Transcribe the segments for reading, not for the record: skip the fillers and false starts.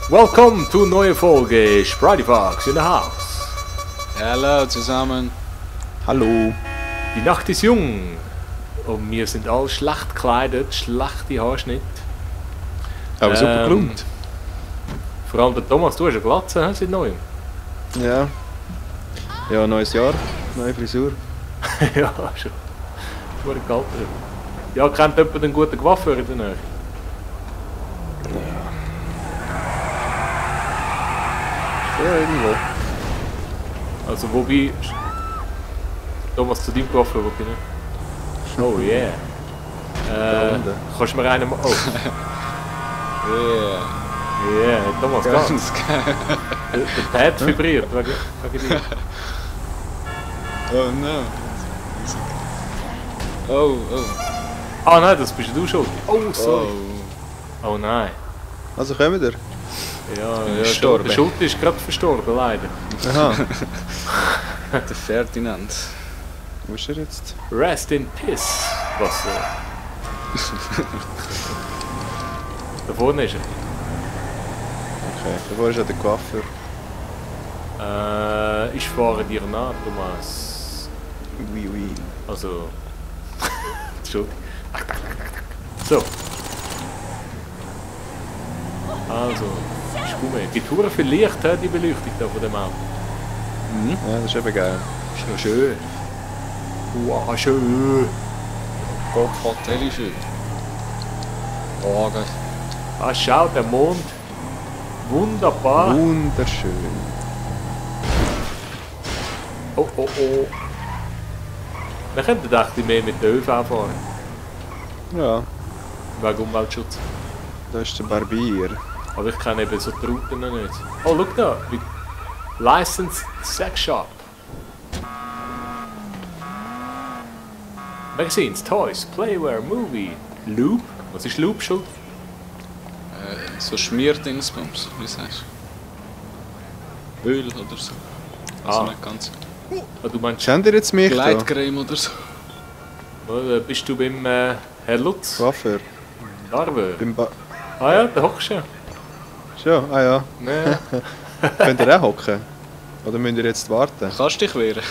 Welcome to eine neue Folge Sprite Fox in the House. Hallo zusammen. Hallo. Die Nacht ist jung und wir sind alle schlecht gekleidet, schlechte Haarschnitt. Aber super gelungen. Vor allem der Thomas, du hast eine Glatze, he, seit neuem. Ja. Ja, neues Jahr, neue Frisur. Ja, schon. Gut gehalten. Ja, kennt jemand einen guten Coiffeur in der Nähe? Ja, irgendwo. Also wobei... Thomas, zu deinem Coiffeur, wo bin ich? Oh yeah. unten. Kannst du mir einen... Oh, Yeah. yeah, Thomas, ganz. Ganz geil. Der Pad vibriert, wegen dir. Oh no. Oh, oh. Ah nein, das bist du schuld. Oh, sorry. Oh. Oh nein. Also kommen wir. Ja, Gestorben. der Schulte ist gerade verstorben, leider. Aha. Der Ferdinand. Wo ist er jetzt? Rest in Piss. Was? Da vorne ist er. Okay, davor ist ja der Coiffeur. Ich fahre dir nach, Thomas. Oui, oui. Also... Entschuldigung. So. Also, Schumme. Die Touren für Licht, die Beleuchtung da von dem Auto. Ja, das ist eben geil. Ist ja schön. Wow, schön. Gott, Hotel ist schön. Wagen. Ah, schau, der Mond. Wunderbar. Wunderschön. Oh, oh, oh. Wir könnten echt mehr mit der ÖV fahren. Ja, Wegen Umweltschutz. da ist der Barbier. Aber ich kenne eben so die Routen noch nicht. Oh, schau da. Licensed Sex Shop. Magazines, Toys, Playware, Movie. Loop? Was ist Loop schuld? So Schmierdingsbums, wie sagst du? Öl oder so. Also Ah. nicht ganz. Ah, du meinst, Kennt ihr jetzt mich da? Gleitcreme oder so. bist du beim Herr Lutz? Coiffeur. Darbe? Beim ba Ah ja, da hockst du ja. Schon? Ah ja. Nee. Könnt ihr auch hocken? Oder müsst ihr jetzt warten? Kannst du dich wehren?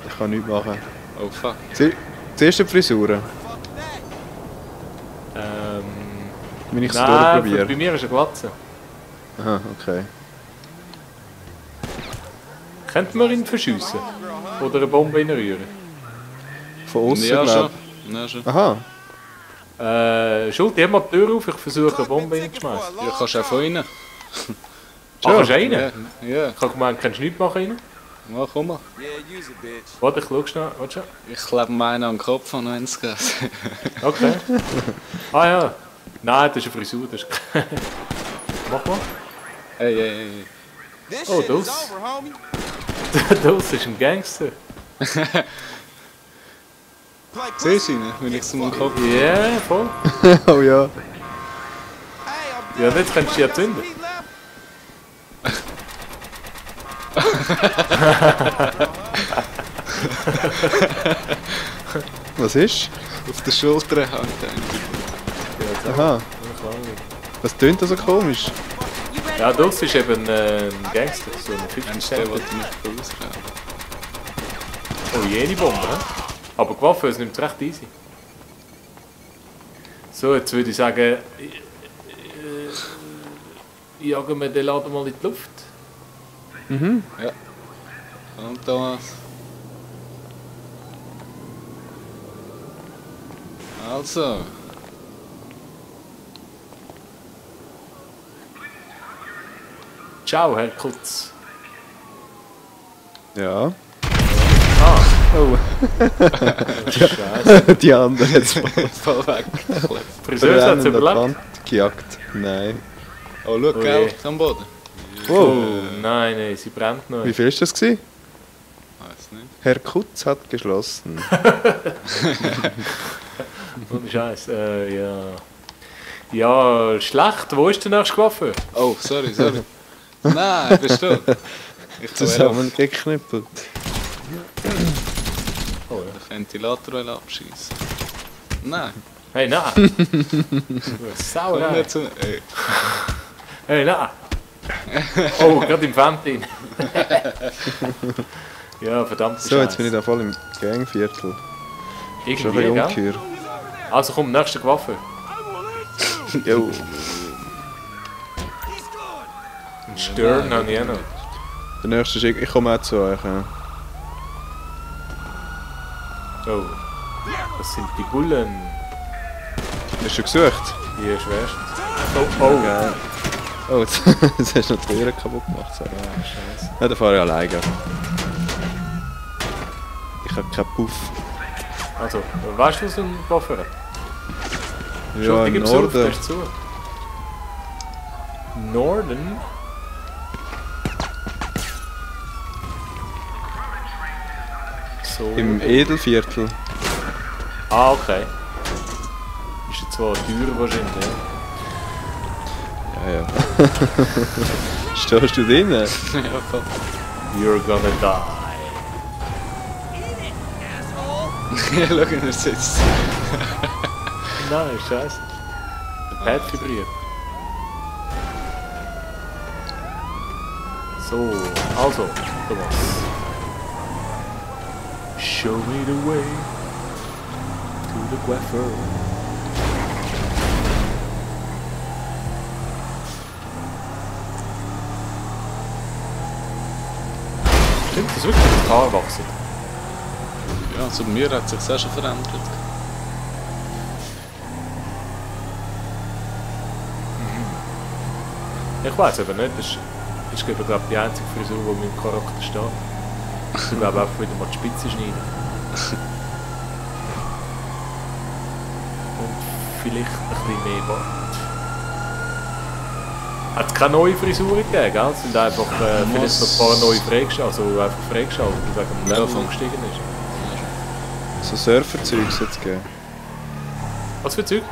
Ich kann nichts machen. Oh fuck. Zuerst die Frisuren. Wenn ich es Nein, durchprobiere. bei mir ist eine Glatze. Aha, okay. Könnten wir ihn verschiessen? Oder eine Bombe reinrühren? Von außen, Ja, glaub schon. Ja, schon. Aha. Schuld, ich mal die Tür auf, ich versuche eine Bombe reinzuschmeißen. Ja, kannst du auch von innen. Ah, kannst du rein? Ja, ja. Ich habe gemeint, kannst du nichts machen rein? Ja, komm mal. Warte, ich schau schnell. Warte schon. Ich klebe meinen an den Kopf an, wenn es geht. Okay. Ah ja. Nein, das ist eine Frisur. Das ist... Mach mal. Hey, hey, hey. Oh, das. Das ist ein Gangster. Siehst du ihn, wenn ich es um den Kopf... Ja, yeah, voll. Oh ja. Ja, jetzt kannst du ja zünden. Was ist? Auf der Schulter hängt Aha. Was tönt da so komisch? Ja, das ist eben ein Gangster, so ein 50 der Cent. wollte mich ausrauben. Oh, jene Bombe, hä? Aber Coiffeur nimmt es recht easy. So, jetzt würde ich sagen, jagen wir den Laden mal in die Luft. Mhm. Und Thomas. Also. Ciao, Herr Kutz. Ja. Ah, Oh, Scheiße. die andere jetzt Voll weg. Friseur hat es brennend an die überlebt. Wand gejagt. Nein. Oh, schau, Oh gell, je. am Boden. Wow. Oh, nein, nein, sie brennt noch. Wie viel ist das gewesen? Weiß nicht. Herr Kutz hat geschlossen. Ohne Scheiß, ja. Ja, schlecht. Wo ist der nächste Coiffeur? Oh, sorry, sorry. Nein, bist du? Ich kann Zusammengeknüppelt. Oh, ja. den Ventilator abschießen. Nein. Hey, na! Sauer, Nicht so, ey. Hey, na! Oh, gerade im Fantin. Ja, verdammt. So, jetzt bin ich da voll im Gangviertel. Schon ein Irgendwie, bisschen gell? ungeheuer. Also komm, nächste Waffe. Jo. Ein Stern habe ich auch noch. Der nächste ist ich komme auch zu euch. Ja. Oh. Das sind die Bullen. Hast du gesucht? Die schwerstens. Oh, oh. Geil. Oh, jetzt hast du noch die Türen kaputt gemacht. So. Scheiße. Ja, dann fahre ich alleine. Ich habe keinen Puff. Also, weißt du, was du Waffe hast? Ja, im Norden. Zu. Norden? So. Im Edelviertel. Ah, okay. Ist jetzt zwar teurer wahrscheinlich, ja. Ja, ja. Stehst du drin? Ja, voll. You're gonna die. Ja, schau, wie er sitzt. Nein, scheiße. Der Pad vibriert. So, also, Thomas. Show me the way to the coiffeur. Stimmt das wirklich, das Haar wachsen? Ja, also bei mir hat sich das auch schon verändert. Ich weiß aber nicht, das ist glaube ich die einzige Frisur, die meinem Charakter steht. Ich glaube einfach wieder mal die Spitze schneiden. Und vielleicht ein bisschen mehr Bart. Hat es keine neue Frisur gegeben, gell? Es sind einfach vielleicht noch ein paar neue freigeschaltet, also einfach freigeschaltet, wegen dem Level, voll. gestiegen ist. So Surferzeugs jetzt geben. Was für Zeug?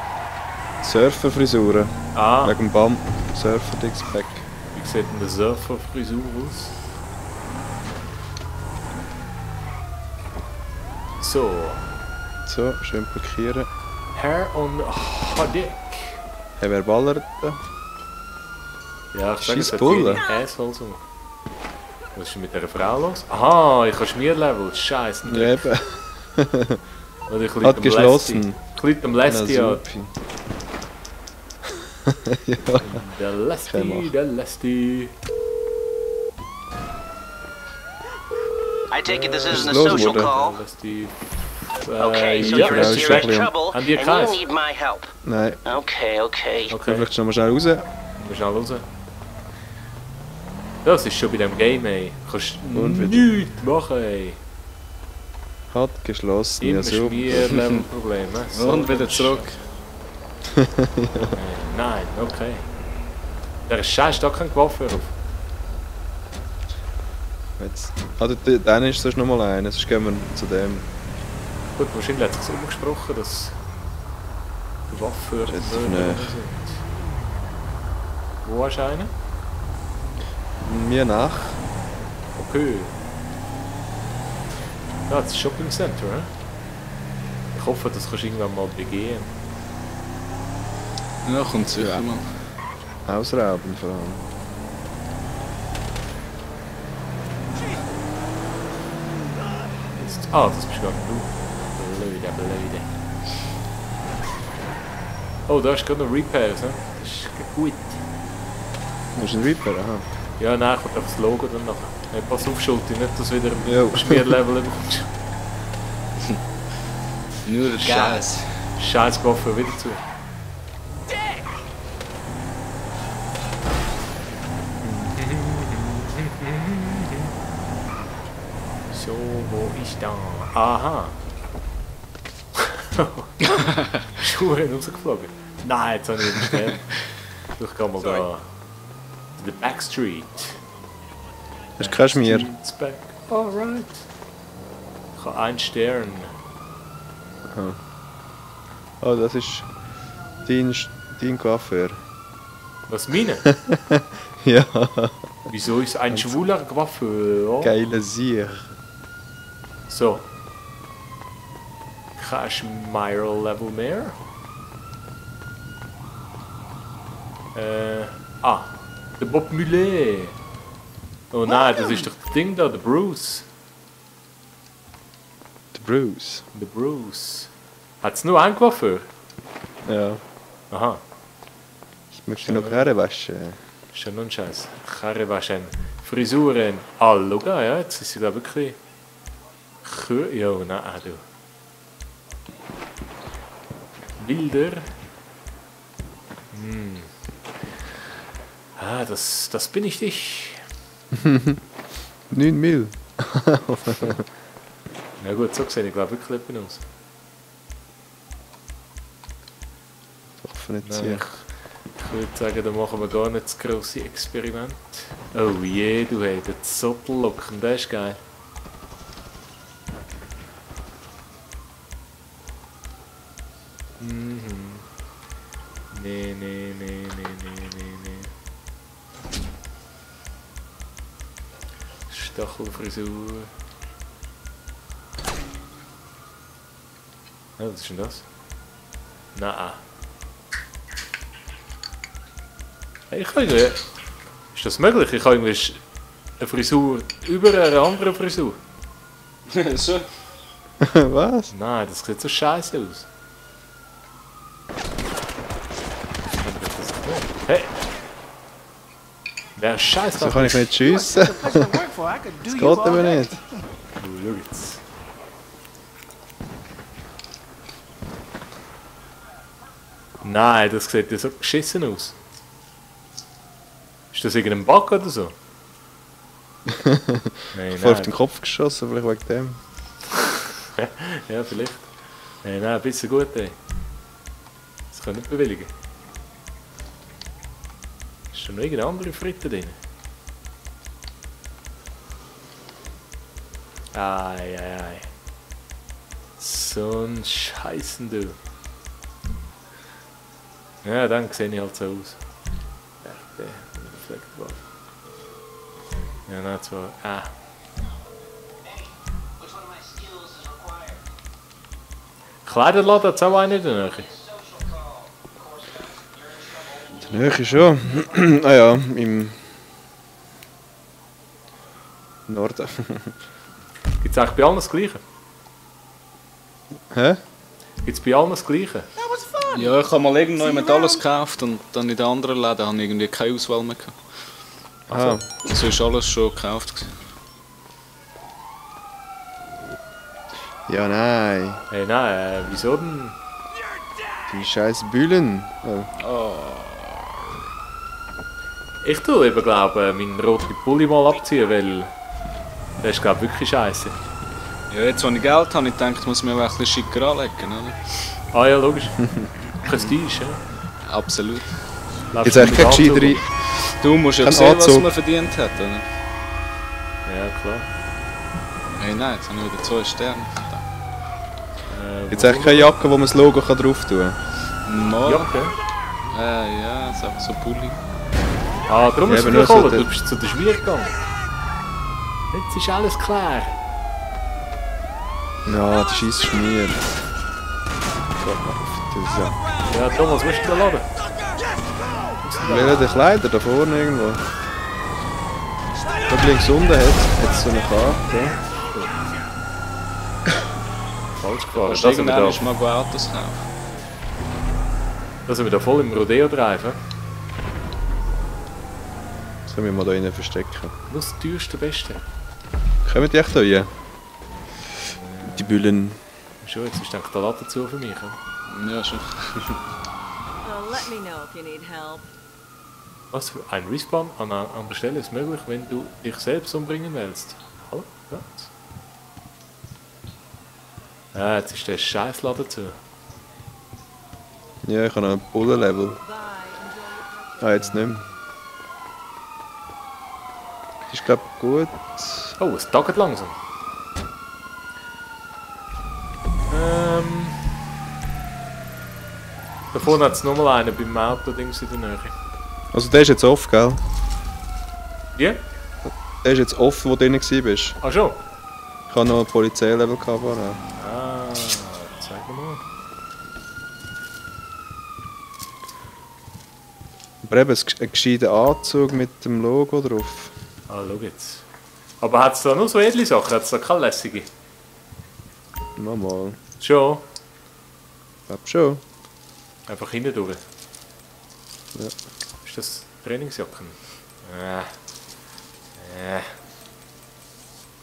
Surferfrisuren. Ah, Wegen dem BAM. Surfer-Dixpack. wie sieht denn eine Surfer-Frisur aus? So, So, schön parkieren. Hair on Hadik. Hey, wer ballert da? Ja, ich sage es Scheiß hat Bulle. viele Assholes um. Was ist denn mit dieser Frau los? Aha, ich habe Schmierlevel, scheiße. Ja, eben. Oder ich Hat geschlossen. Ich liege am Lesti an. supi. Ja. Der Lesti, machen. der Lesti. I take it this Was isn't a ist los, social Bruder? call. Der Lesti. Okay, so ja, you're in genau, serious Schrecklich. trouble Haben die and Kreis? you need my help. Nein, Okay. Okay, vielleicht schnell mal schnell raus. wir schnell raus. Das ist schon bei dem Game, ey. Du kannst Und wieder. nichts machen, ey. Hat geschlossen. Immer Ja, super. Schmierlevel-Probleme. Und wieder zurück. Nein, okay. Der Scheiß da kein Waffe auf. Jetzt. Ah, dann ist sonst noch mal einer. Sonst gehen wir zu dem. Gut, wahrscheinlich hat es sich umgesprochen, dass die Waffe Jetzt näher. sind. Wo hast du einen? Mir nach. Okay. Ja, das Shopping Center, ne? Ich hoffe, das kannst du irgendwann mal begehen. Ja, kommt sicher Ja. mal. Ausrauben vor allem. Jetzt, ah, das bist gar nicht du. Blöde. Oh, da ist gerade noch Repairs, ne? Das ist gut. Du bist ein Reaper, aha. Ja, nein, kommt einfach das Logo dann nachher. Hey, pass auf, Schulti, nicht, dass du wieder Jo. ein Schmierlevel bekommst. Nur der Gas. Scheiß Waffe wieder zu. So, wo ist da? Aha. Schuhe rausgeflogen. Nein, jetzt habe ich nicht gestellt. Ich gehe mal da. To the Backstreet. Hast du keinen Schmier? Street's back. Alright. Ich habe einen Stern. Oh, das ist dein Coiffeur. Was meine? Ja, Wieso ist ein schwuler Coiffeur? geile Sieg. So. Kein Schmierlevel mehr. Der Bob Mulet. Oh nein, das ist doch das Ding da, der Bruce. Der Bruce. Der Bruce. Hat es nur einen Coiffeur? Ja. Aha. Ich möchte noch Haare waschen. Schon noch ein Scheiß. Karre waschen. Frisuren. Ah, schau, ja, jetzt ist sie da wirklich... Ja, nein, du. Bilder. Das bin ich dich. 9 Mil. Na gut, so sehe ich glaube wirklich etwas aus. Doch nicht Nein, ziehen. ich würde sagen, da machen wir gar nicht das grosse Experiment. Oh je, du hast den Zottellocken, der ist geil. Nee. Stachelfrisur. Oh, was ist denn das? Nein. Hey, ich kann irgendwie... Ist das möglich? Ich habe irgendwie eine Frisur über eine andere Frisur. So. Was? Nein, das sieht so scheiße aus. Hey! Wer scheiße So kann ich nicht schiessen. Das geht aber nicht. Schau jetzt. Nein, das sieht ja so geschissen aus. Ist das irgendein Bug oder so? Nein, Voll auf den Kopf geschossen, vielleicht wegen dem. Ja, vielleicht. Nein, ein bisschen gut, ey. Das kann ich nicht bewilligen. Ist schon noch irgendeine andere Fritte drin? Ei. So ein Scheißen, du. Ja, dann sehe ich halt so aus. Der Reflektor. Ja, nein, zwar. Kleiderladen hat es auch einen in der Nähe. Die Nähe schon. Ah ja, im Norden. Gibt es eigentlich bei allen das Gleiche? Hä? Gibt es bei allen das Gleiche? Ja, ich habe mal irgendwo jemand alles gekauft und dann in den anderen Läden habe ich irgendwie keine Auswahl mehr gehabt. Aha. Also ist alles schon gekauft gewesen. Ja, nein. Hey, nein, wieso denn? Die scheiß Bühlen. Oh. Ich tue eben, glaube meinen roten Pulli mal abziehen, weil der ist, glaube wirklich scheiße. Ja, jetzt, wo ich Geld habe, ich denke, ich muss mir auch ein bisschen schicker anlegen, oder? Ah ja, logisch. Prestige, ja. Absolut. Jetzt eigentlich kein gescheiter. Du musst ja Kein sehen, was Anzug. man verdient hat, oder? Ja, klar. Hey, nein, jetzt habe ich wieder 2 Sterne. Jetzt eigentlich keine Jacke, wo man das Logo drauf tun kann. Mal. Jacke? Ja, so Pulli. Ah, darum Ja, ist es aber nur gekommen, so du bist zu der Schmier gegangen. Jetzt ist alles klar. Ja, die scheiß Schmier. Ja, Thomas, wo ist der Laden? Wer die Kleider da vorne irgendwo? Da links unten hat es so eine Karte. Falsch gefahren. Kannst Da sind irgendwann wir mal Autos kaufen. da voll im Rodeo-Drive. Das können wir mal da innen verstecken. Nur das teuerste Beste. Kommen die echt da rein? Die Bullen. Schon, jetzt ist der Laden zu für mich. Ja? Ja, schon. Let me know if you need help. Was für ein Respawn an einer anderen Stelle ist möglich, wenn du dich selbst umbringen willst. Hallo? Was? Ah, jetzt ist der Scheißladen zu. Ja, ich habe noch ein Bullenlevel. Bye. Enjoy your Ah, jetzt nicht mehr. Ist glaube gut. Oh, es taggert langsam. Da vorne hat es nochmal einen beim Auto-Dings in der Nähe. Also der ist jetzt off, gell? Ja? Der ist jetzt off, wo du drin warst. Ah schon? Ich habe noch ein Polizeilevel gehabt vorher. Ah, zeig mir mal. Aber eben ein gescheiter Anzug mit dem Logo drauf. Ah, schau jetzt. Aber hat es da nur so edle Sachen? Hat es da keine lässige? Mal. Schon? Ich glaube schon. Einfach hinten durch. Ja. Ist das Trainingsjacken?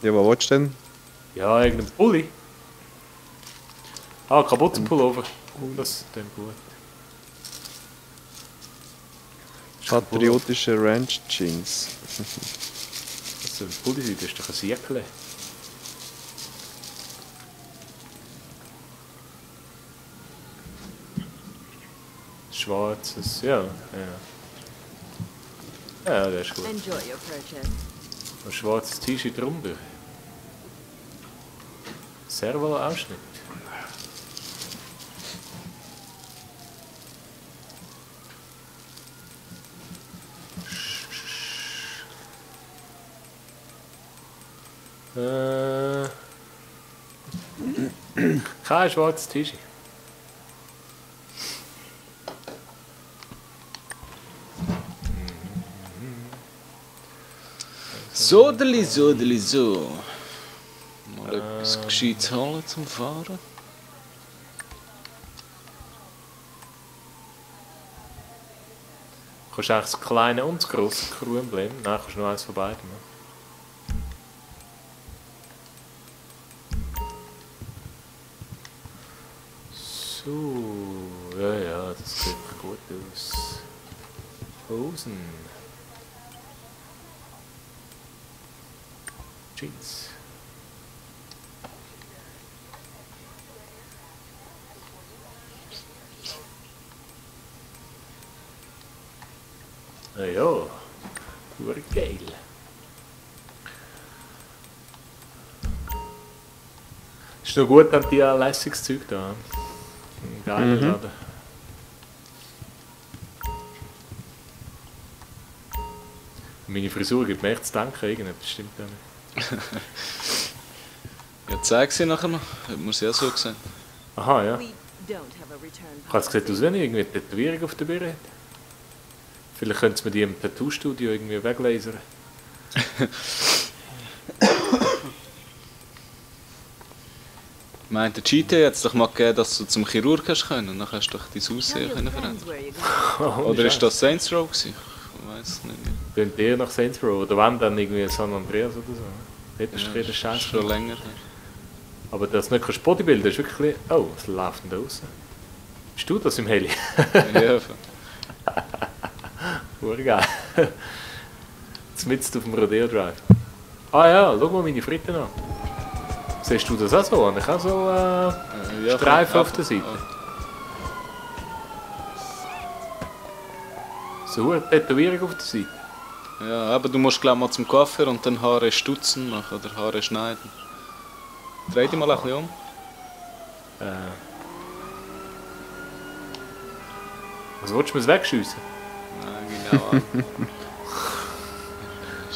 Ja, was willst du denn? Ja, irgendein Pulli. Ah, kaputten Pullover. Das ist dann gut. Patriotische Ranch Jeans. Das soll ein Pulli sein, das ist doch ein Säckle. Schwarzes, ja. Ja, der ist gut. Enjoy your purchase. Ein schwarzes T-Shirt drunter. Servo-Ausschnitt. Kein schwarzes T-Shirt. Sodeli, so. Mal etwas Gescheites holen zum Fahren. Kannst du eigentlich das kleine und das grosse Crew-Emblem? Nein, kannst du nur eins von beiden. Ne? So, ja, das sieht gut aus. Hosen. Jeans. Na ja, pur geil. Ist noch gut an die lässiges Zeug da. Ein geiler Laden. Meine Frisur gibt mir echt zu denken, irgendetwas stimmt da nicht. Ja, zeig sie nachher noch. Hat man sie auch so gesehen. Aha, ja. We don't have a return Ich habe es gesehen, als wenn ich irgendwie eine Tätowierung auf der Birne hätte. Vielleicht könnte man die im Tattoo-Studio irgendwie weglasern. Ich meine, der GT hat es doch mal gegeben, dass du zum Chirurg hast können. Dann hast du doch dein Tell Aussehen your können friends verändern. where you're going. Oder ist das Saints Row gewesen? Ich weiß es nicht mehr. Könnt ihr nach Saints Row oder wenn dann irgendwie San Andreas oder so. Dort ist Ja, der Scheiß. schon länger. Aber das nicht kannst Bodybuilder ist wirklich. Oh, was läuft denn da raus? Bist du das im Heli? Ja, Urgeil. Jetzt auf dem Rodeo Drive. Ah ja, schau mal meine Fritten an. Siehst du das auch so? Habe ich auch so ja, Streifen auf der Seite? So eine Tätowierung auf der Seite. Ja, aber du musst gleich mal zum Coiffeur und dann Haare stutzen machen oder Haare schneiden. Dreh dich mal ein bisschen um. Was willst du mir wegschiessen? Nein, genau an.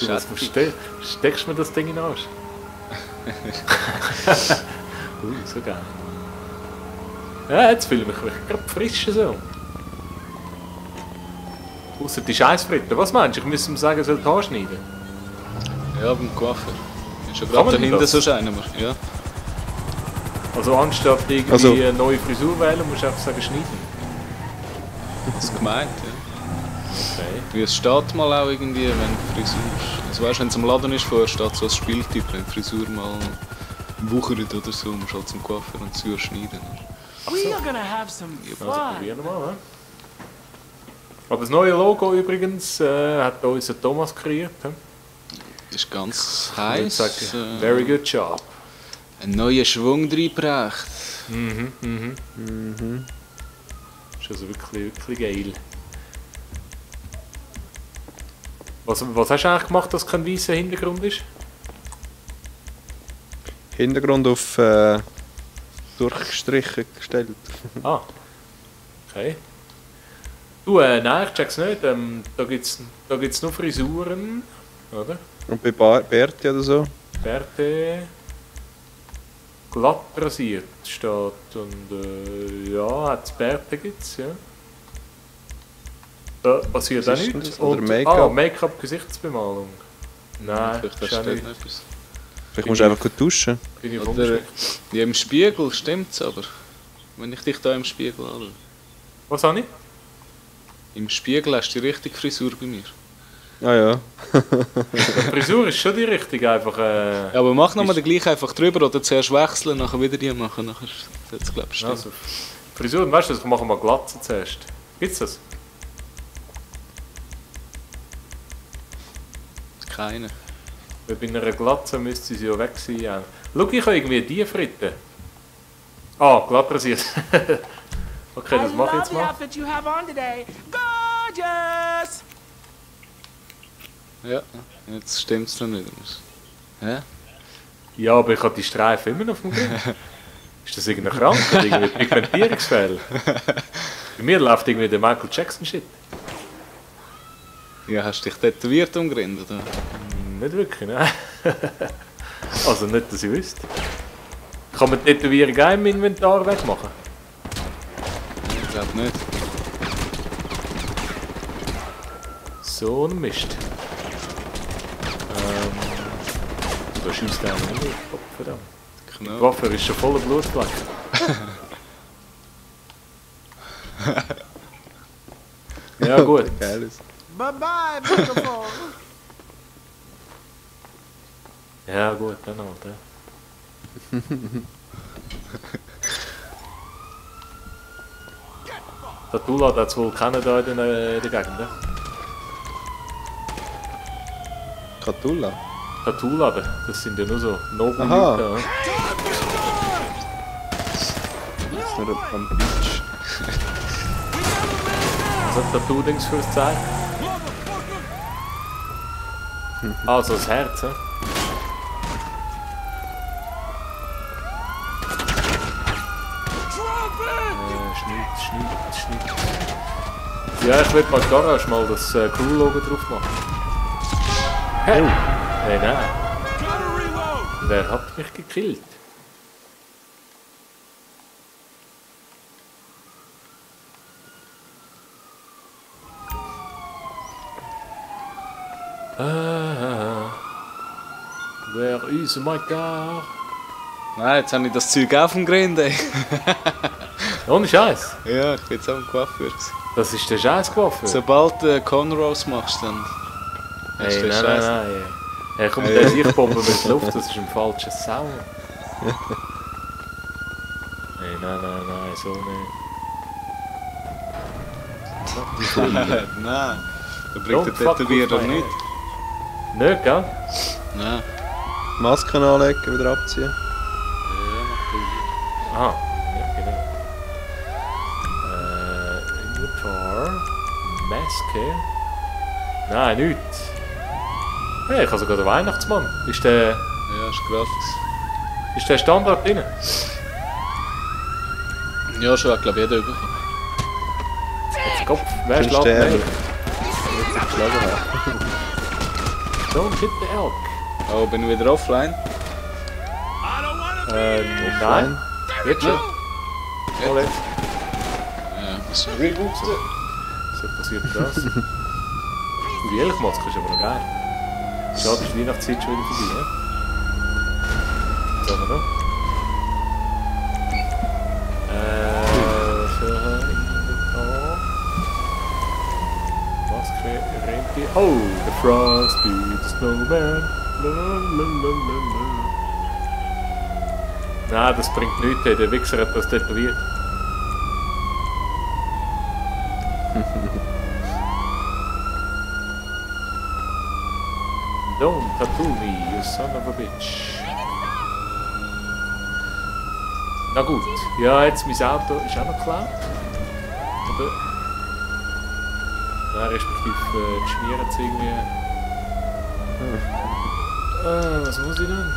Du, was steckst du mir das Ding in den Arsch? So geil. Ja, jetzt fühle ich mich gerade frisch so. Ausser die Scheissfritten. Was meinst du? Ich müsste ihm sagen, er soll die Haare schneiden. Ja, beim Coiffeur. Ist ja Kann gerade man dahinter das? so scheinen. Ja. Also anstatt irgendwie Also- eine neue Frisur wählen, musst du einfach sagen, schneiden. Das ist gemeint, ja. Okay. Wie es steht mal auch irgendwie, wenn die Frisur... Also weißt du, wenn es am Laden ist, vorher steht so als Spieltipp, wenn die Frisur mal wuchert oder so, musst du halt zum Coiffeur und sie schneiden. We are gonna have some Also fun. probieren wir mal. Aber das neue Logo übrigens hat unser Thomas kreiert. Das ist ganz Ich würde heiß. sagen, very good job. Ein neuer Schwung reingebracht. Ist also wirklich geil. Was hast du eigentlich gemacht, dass kein weißer Hintergrund ist? Hintergrund auf durchgestrichen gestellt. Ah. Okay. Du, nein, ich check's nicht. Da gibt's nur Frisuren, oder? Und bei Berti oder so. Bärte glatt rasiert steht und ja, hat's Bärte gibt's, ja. Passiert Was auch ist denn nichts. das? Oder Und- Make-up? Make-up, Gesichtsbemalung. Nein, Vielleicht ist hast auch du nicht. dort noch etwas. Vielleicht musst du einfach gut duschen. Bin ich Oder rumgeschickt. ja, im Spiegel stimmt's aber. Wenn ich dich da im Spiegel anschaue. Was habe ich? Im Spiegel hast du die richtige Frisur bei mir. Ah ja. Die Frisur ist schon die richtige, einfach... Ja, aber mach nochmal den gleich einfach drüber oder zuerst wechseln, nachher wieder die machen. Nachher sollte es, glaube ich, stimmen. Also, Frisuren, weißt du, ich mache mal Glatze zuerst. Gibt's das? Keine. Weil bei einer Glatze müsste sie ja weg sein. Ja. Schau, ich habe irgendwie die Fritten. Ah, glatt rasiert. Okay, das mache ich jetzt the mal. outfit you have on today. Gorgeous! Ja, jetzt stimmt's dann wieder. Hä? Ja, aber ich habe die Streifen immer noch auf dem Grill. Ist das irgendeine Krankheit? Irgendwie Pigmentierungsfehler? Bei mir läuft irgendwie der Michael Jackson-Shit. Ja, hast du dich tätowiert umgerind, oder? Nicht wirklich, ne? Also nicht, dass ich wüsste. Kann man Tätowierung auch im Inventar wegmachen? Ich glaube nicht. So ein Mist. Da schießt einer nicht. Oh, verdammt. Die Knopf. Waffe ist schon voller Blutflecken. Ja gut. Geil ist. Bye-bye, beautiful. Ja gut, dann halt, ja. Der Tula hat es wohl kennen da in der Gegend, ne? Katula. Tattoo-Laden, das sind ja nur so Nobel-Leute. Aha. Ja. Das ist nur am Beach. Was hat Tattoo-Dings für ein Zeichen? Also das Herz, ja? Schnitt. Ja, ich will mal Garage mal das Crew-Logo drauf machen. Hey! Hey, nein. Wer hat mich gekillt? Where is my car? Nein, jetzt habe ich das Zeug auf dem Grind, ey. Ohne Scheiß. Ja, ich bin jetzt auch im Coiffeur gewesen. Das ist der Scheiß-Coiffeur. Sobald du Cornrows machst, dann... Hey, ist der nein, Scheiß. nein. Hey, komm, der Sichtbombe mit Luft, das ist ein falscher Sound. Hey, nein, so nicht. Nein, da bringt der Don't fuck Tätowierer with my nicht. Nicht, gell? Nein. Masken anlegen, wieder abziehen. Ja, mach Aha, ja, genau. Inventar. Maske. Nein, nichts. Hey, ich habe sogar den Weihnachtsmann. Ist der du. Ja, ist gratis. Ist der Standard drin? Ja, schon, glaube ich, jeder bekommen. Jetzt Kopf. Wer Ein schlägt Stern. mich? Geschlagen haben. Don't hit the elk. Oh, bin ich wieder offline? Nein. Jetzt schon. Oh, jetzt. Ja, bis Rebooten. So passiert das. Die Elchmaske ist aber noch geil. Schade, ist die Weihnachtszeit schon wieder vorbei, ne? Was haben wir noch? Was haben wir Inventar? Maske, Rentier. Oh, the Frosty, the Snowman. Lalalala. Nein, das bringt nichts, der Wichser hat das tätowiert. Don't tattoo me, you son of a bitch. Na gut, ja, jetzt mein Auto ist auch noch geklaut. Oder? Nein, respektive die schmieren es irgendwie. Was muss ich denn?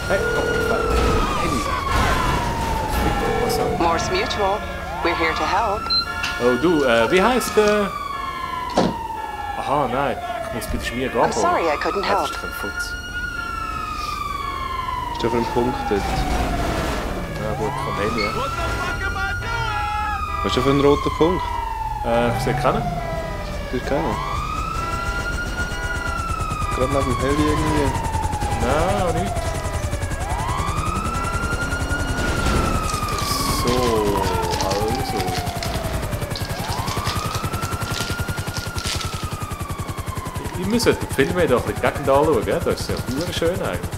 Hey, Morse Mutual. We're here to help. oh du, wie heißt der? Aha, nein, ich muss bei der Schmier abholen. I'm sorry I couldn't Das help. ist kein Futz. Ist auf einem Punkt dort. Ja, Gut, kann Heli, ja. Was ist das für ein roter Punkt? Ich sehe keinen. Du hast keinen? Gerade neben dem Heli irgendwie. Nein, auch nicht. So, also. Wir sollten den Film hier ein bisschen die Gegend anschauen, gell? Das ist ja sehr schön eigentlich.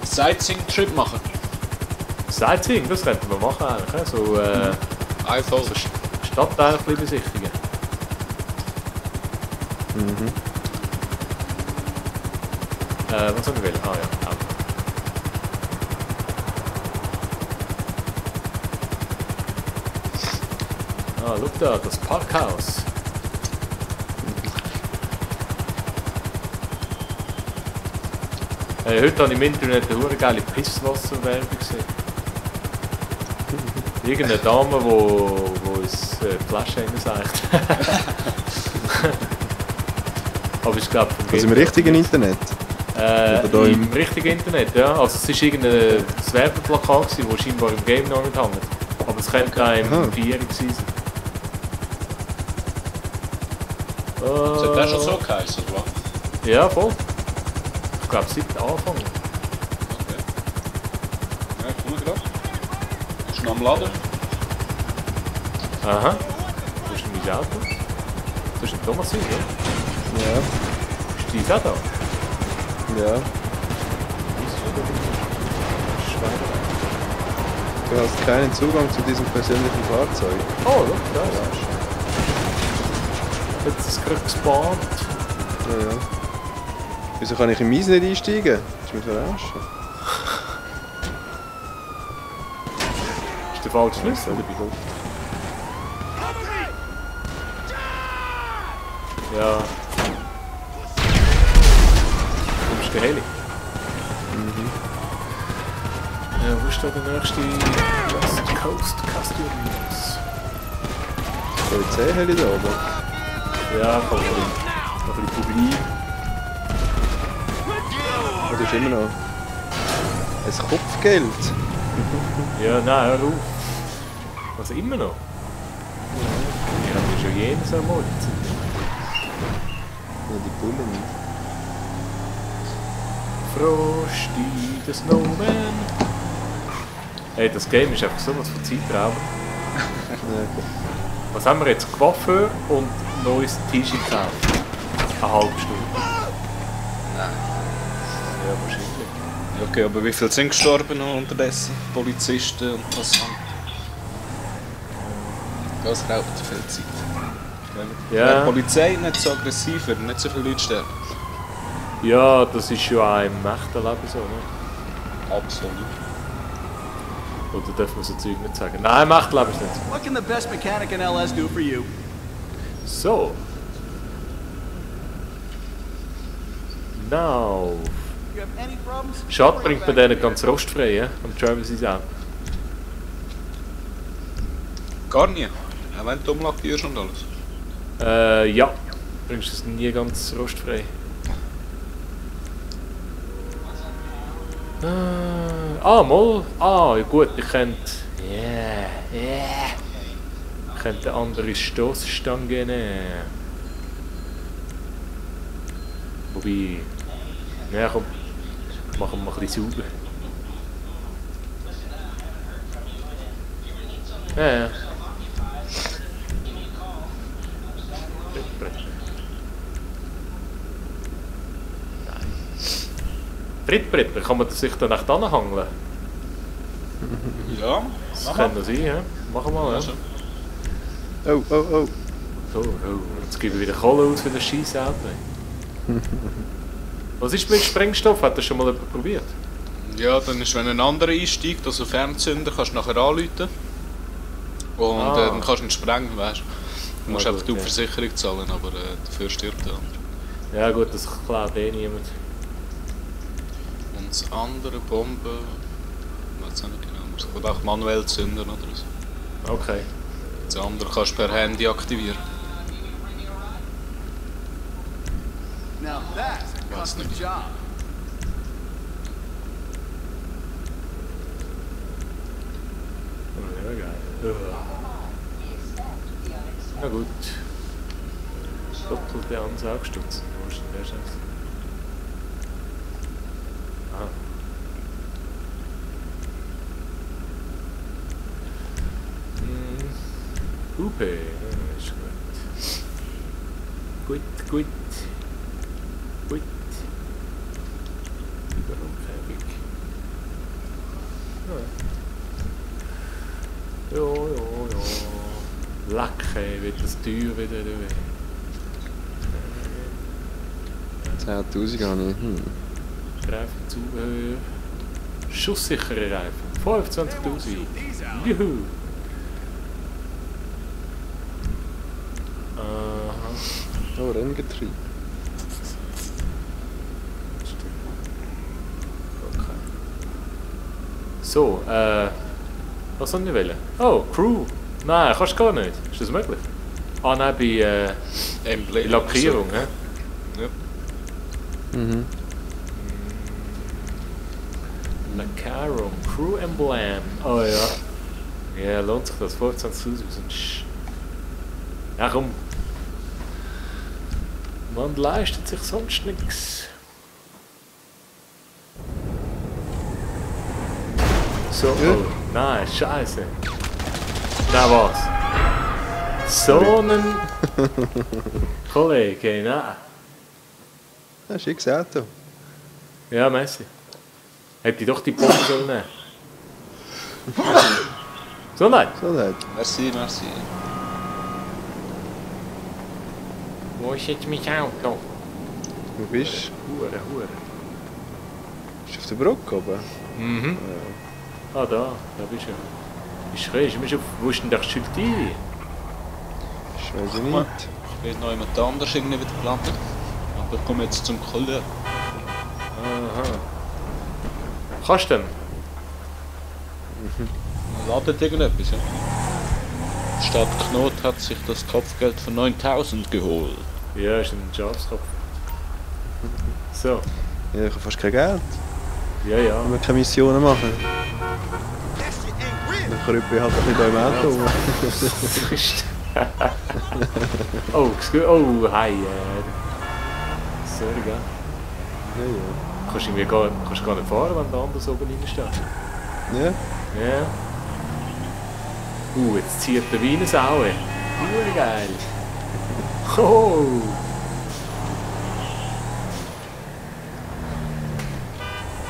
Sightseeing-Trip machen. Sightseeing, das könnten wir machen eigentlich. Ja? So, Einfach. so Stadtteile ein bisschen besichtigen. Was haben wir wollen? Ah ja, Auto. Ah, schau da, das Parkhaus. Heute habe ich im Internet eine geile Pisswasserwerbung gesehen. Irgendeine Dame, die uns die Flasche reinseicht. Aber ich glaube vom Also im richtigen Internet? Im richtigen Internet, ja. Also es war irgendein Werbeplakat, das scheinbar im Game noch nicht hängt. Aber es könnte auch im Bier gewesen sein. Das hat schon so geheißen, oder? Ja, voll. Ich glaube seit Anfang. Okay. Ja, ich komme gerade. Ist noch am Laden. Aha. Das ist mein Auto. Das ist ein Thomas sein, oder? Ja. Ist dein auch da? Ja. Du hast keinen Zugang zu diesem persönlichen Fahrzeug. Oh, look, da ist es. Jetzt ist es gerade gespawnt. Ja, ja. Wieso kann ich im Eis nicht einsteigen? Das ist mich verarschen. Ist der falsche Schlüssel? Ja. Wo ist der Heli? Ja, wo ist da der nächste West Coast Customs? Polizei-Heli da oben. Ja, komm, noch ein bisschen vorbei. Oh, das ist immer noch ein Kopfgeld. Ja, nein, hör auf. Also immer noch? Ich habe mich schon jedes ermordet. Ja, die Bullen. Frosty, the Snowman. Hey, das Game ist einfach sowas von Zeitraum. Was haben wir jetzt? Coiffeur und neues T-Shirt gekauft. Eine halbe Stunde. Nein. Ja, wahrscheinlich. Ja, okay, aber wie viele sind gestorben noch unterdessen? Polizisten und Passanten? Das raubt viel Zeit. Ja. Die Polizei nicht so aggressiver, nicht so viele Leute sterben. Ja, das ist ja auch im echten Leben so, ne? Absolut. Oder darf man so Zeug nicht sagen? Nein, im echten Leben ist es nicht so. What can the best mechanic in LS do for you? So. Now. You have any problems? Schade bringt man denen ganz rostfrei, ja? Am Travis auch. Gar nie. Auch wenn du umlackierst und alles. Ja. Bringst es nie ganz rostfrei. Mal. Ja gut, ich könnte... Ich könnte eine andere Stossstange nehmen. Wobei... Ja komm, machen wir mal ein bisschen sauber. Ja. Trittbretter, kann man sich dann echt anhangeln? Ja, Das kann noch sein, ja? Machen wir mal, ja? Oh, oh, oh. Oh, jetzt gebe ich wieder Kohle aus für das Scheissauto. Was ist mit Sprengstoff? Hat das schon mal jemand probiert? Ja, dann ist, wenn ein anderer einsteigt, also Fernzünder, kannst du nachher anrufen. Und dann kannst du ihn sprengen, weißt du. Du musst einfach die Versicherung zahlen, aber dafür stirbt der andere. Ja gut, das klaut eh niemand. Und das andere Bombe... Ich weiß auch nicht genau, man kann auch manuell zünden oder so. Okay. Das andere kannst du per Handy aktivieren. Now that's a custom job. Na gut. Doppelte Ansaugstutz. Wo ist denn der Scheiß? Ah. Hupe, ist gut. Gut. Überumkäfig. Ja. Lacke, wird das teuer wieder. 10.000 habe ich. Reifenzubehör. Schusssichere Reifen. 25.000. Juhu. Aha. Oh, Renngetriebe. Okay. So, was soll ich wählen? Oh, Crew. Nein, kannst du gar nicht. Ist das möglich? Ah nein, bei Emblem. Lackierung, hä? Ja. Mhm. Lackierung, Crew Emblem. Oh ja. Ja, lohnt sich das. 25.000. Ja komm. Man leistet sich sonst nichts. So, oh, nein, scheiße. Na was? So einen Kollege, nein. Das ist schickes Auto. Ja, Messi. Hätte ich doch die Bombe sollen nehmen. So nein. So nicht. Merci. Wo ist jetzt mein Auto? Wo bist Hure. du? Bist du auf der Brücke oben? Mhm. Ah, da bist du. Wo ist denn der Schultiri? Ich weiß ja nicht. Ich will noch jemand anders irgendwie wieder landen. Aber ich komme jetzt zum Kollegen. Aha. Kannst du denn? Ladet irgendetwas, ja? Die Stadt Knot hat sich das Kopfgeld von 9.000 geholt. Ja, ist ein Schafskopf. So. Ja, ich habe fast kein Geld. Ja. Wenn wir keine Missionen machen. Dann krüppe ich halt ein bisschen beim Auto rum. Oh, hi. Sorry, gell? Ja. Kannst du gar nicht fahren, wenn der andere oben rein steht. Ja? Ja. Jetzt zieht der Wein eine Sau. Geil. Oh.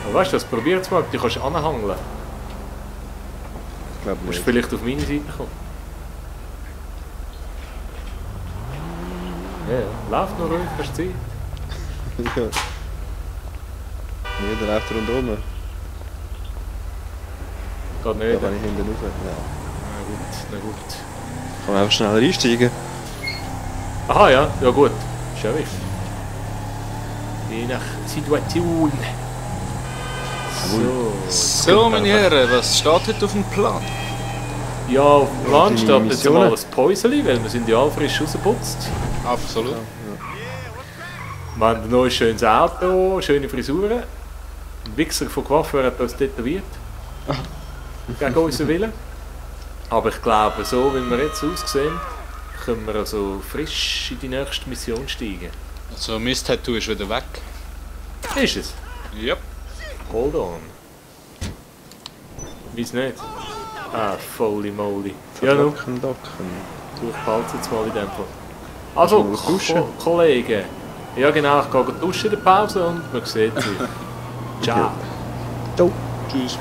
Aber weißt du was, probier es mal, du kannst anhangeln. Ich glaube Du musst nicht. vielleicht auf meine Seite kommen. Ja, läuft noch ruhig, hast du Zeit? Ja. Nee, der läuft rundherum. Geht Da nicht. bin ich hinten rauf. Ja. Na gut. Kann man einfach schneller einsteigen. Aha, ja gut. Ist ja wichtig. Je nach Situation. So, meine Herren, was steht heute auf dem Plan? Ja, auf dem Plan die steht jetzt Missionen. mal ein Päuseli, weil wir sind ja alle frisch rausgeputzt. Absolut. Wir haben ein neues schönes Auto, schöne Frisuren. Ein Wichser von Coiffeur hat uns tätowiert. Gegen unseren Willen. Aber ich glaube, so wie wir jetzt aussehen, können wir also frisch in die nächste Mission steigen. Also, mein Tattoo ist wieder weg. Ist es? Ja. Hold on. Wie's nicht? Ah, volle Moly. Ja, nun, Docken. durchpalzt jetzt mal in dem Fall. Also, Musst du duschen? Kollegen. Ja genau, ich gehe duschen in der Pause und man sieht sich. Ciao. Ciao. Tschüss.